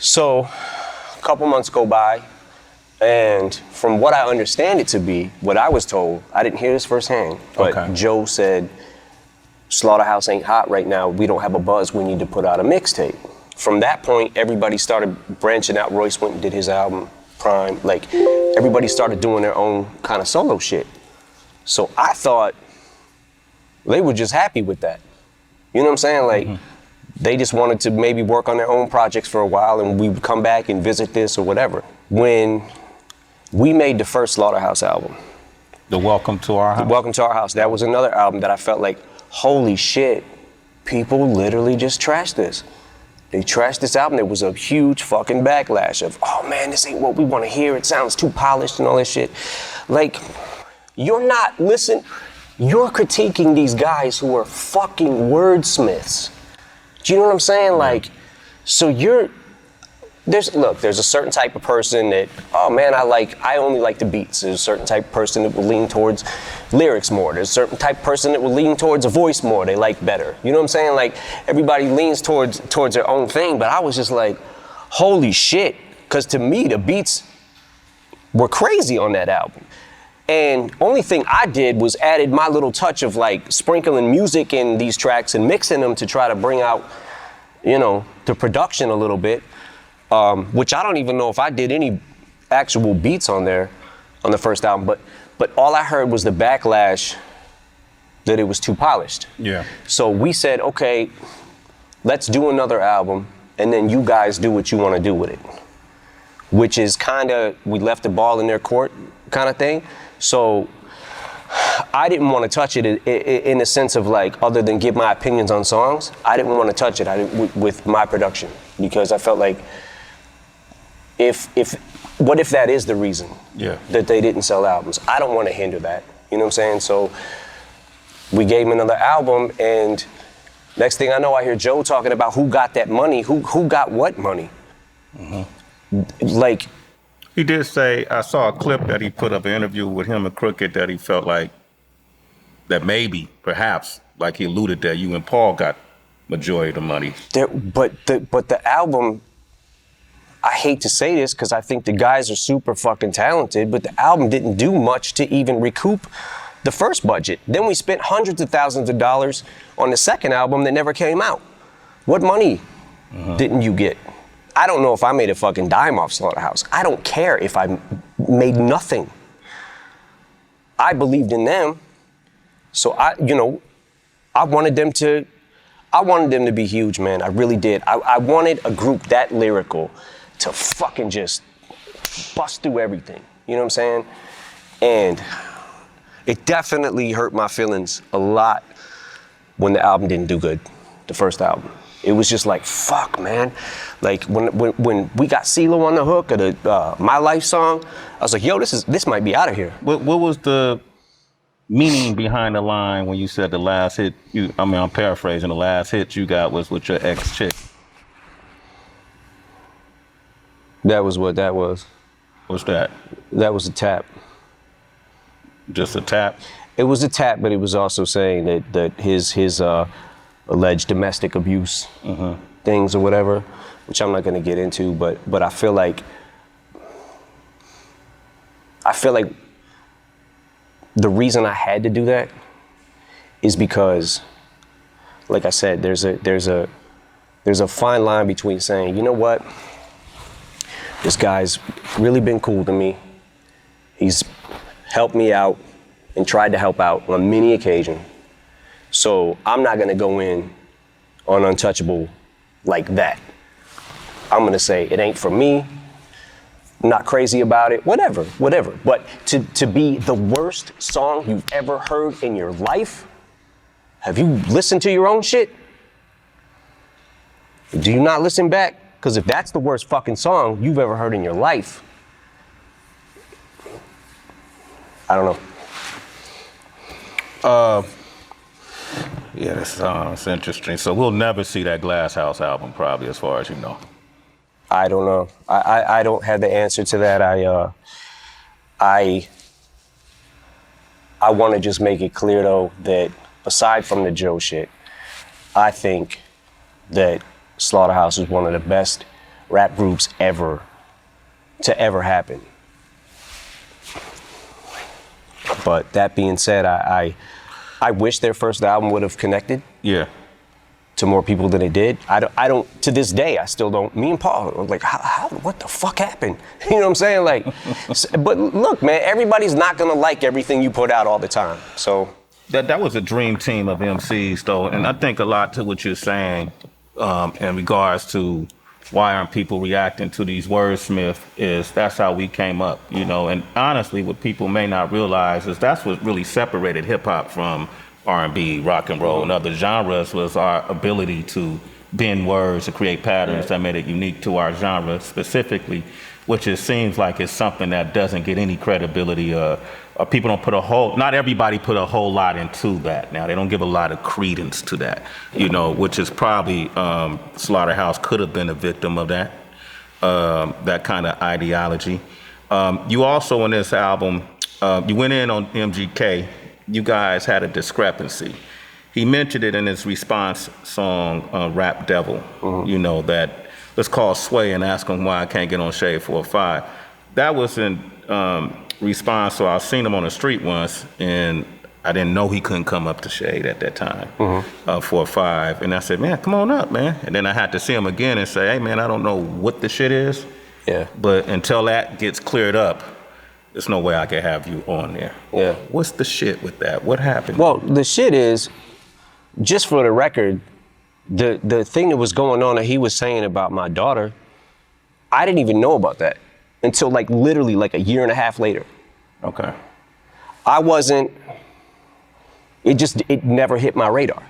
So a couple months go by, and from what I understand it to be, what I was told, I didn't hear this firsthand, but Okay. Joe said, Slaughterhouse ain't hot right now. We don't have a buzz. We need to put out a mixtape. From that point, everybody started branching out. Royce went and did his album, Prime. Like, everybody started doing their own kind of solo shit. So I thought they were just happy with that. You know what I'm saying? Like, they just wanted to maybe work on their own projects for a while, and we would come back and visit this or whatever. When we made the first Slaughterhouse album, The Welcome to Our House. Welcome to Our House, that was another album that I felt like, holy shit, people literally just trashed this. They trashed this album. There was a huge fucking backlash of, oh man, this ain't what we want to hear. It sounds too polished and all this shit. Like, you're critiquing these guys who are fucking wordsmiths. Do you know what I'm saying? Like, so there's a certain type of person that, oh man, I only like the beats. There's a certain type of person that will lean towards lyrics more. There's a certain type of person that will lean towards a voice more. They like better. You know what I'm saying? Like, everybody leans towards their own thing, but I was just like, holy shit. Because to me, the beats were crazy on that album. And only thing I did was added my little touch of like sprinkling music in these tracks and mixing them to try to bring out, you know, the production a little bit. Which I don't even know if I did any actual beats on there on the first album, but all I heard was the backlash that it was too polished. Yeah. So we said, okay, let's do another album, and then you guys do what you want to do with it. Which is kind of, we left the ball in their court kind of thing. So I didn't want to touch it in the sense of like, other than give my opinions on songs, I didn't want to touch it with my production, because I felt like, what if that is the reason that they didn't sell albums? I don't want to hinder that. You know what I'm saying? So we gave him another album, and next thing I know, I hear Joe talking about who got that money, who got what money. Like, he did say, I saw a clip that he put up, an interview with him and Crooked, that he felt like that maybe, perhaps, like he alluded that you and Paul got majority of the money. But the album, I hate to say this because I think the guys are super fucking talented, but the album didn't do much to even recoup the first budget. Then we spent hundreds of thousands of dollars on the second album that never came out. What money didn't you get? I don't know if I made a fucking dime off Slaughterhouse. I don't care if I made nothing. I believed in them, so I wanted them to be huge, man. I really did. I wanted a group that lyrical to fucking just bust through everything. You know what I'm saying? And it definitely hurt my feelings a lot when the album didn't do good, the first album. It was just like, fuck, man. Like, when we got CeeLo on the hook of the My Life song, I was like, yo, this might be out of here. What was the meaning behind the line when you said the last hit, I'm paraphrasing, the last hit you got was with your ex-chick? That was what that was. What's that? That was a tap. Just a tap? It was a tap, but it was also saying that his alleged domestic abuse things or whatever, which I'm not gonna get into, but I feel like the reason I had to do that is because, like I said, there's a fine line between saying, you know what, this guy's really been cool to me. He's helped me out and tried to help out on many occasions. So I'm not gonna go in on Untouchable like that. I'm gonna say it ain't for me, I'm not crazy about it, whatever. But to be the worst song you've ever heard in your life, have you listened to your own shit? Do you not listen back? Because if that's the worst fucking song you've ever heard in your life, I don't know. Yeah, that's interesting. So we'll never see that Glass House album, probably, as far as you know. I don't know. I don't have the answer to that. I want to just make it clear, though, that aside from the Joe shit, I think that Slaughterhouse is one of the best rap groups ever to ever happen. But that being said, I wish their first album would have connected Yeah. to more people than it did. I don't, to this day, I still don't. Me and Paul are like, what the fuck happened? You know what I'm saying? Like, but look, man, everybody's not gonna like everything you put out all the time. So That was a dream team of MCs, though, and I think a lot to what you're saying in regards to why aren't people reacting to these wordsmiths is that's how we came up, you know. And honestly, what people may not realize is that's what really separated hip hop from R&B, rock and roll, and other genres was our ability to bend words to create patterns that made it unique to our genre specifically, which it seems like it's something that doesn't get any credibility. People don't put not everybody put a whole lot into that. Now, they don't give a lot of credence to that, you know, which is probably, Slaughterhouse could have been a victim of that kind of ideology. You also, in this album, you went in on MGK. You guys had a discrepancy. He mentioned it in his response song, Rap Devil, you know, that let's call Sway and ask him why I can't get on Shade 4-5. That was in response, so I seen him on the street once, and I didn't know he couldn't come up to Shade at that time, 4-5. And I said, man, come on up, man. And then I had to see him again and say, hey, man, I don't know what the shit is. yeah, But until that gets cleared up, there's no way I can have you on there. yeah. What's the shit with that? What happened? Well, the shit is, just for the record, the thing that was going on that he was saying about my daughter, I didn't even know about that until like literally like a year and a half later. Okay. It never hit my radar.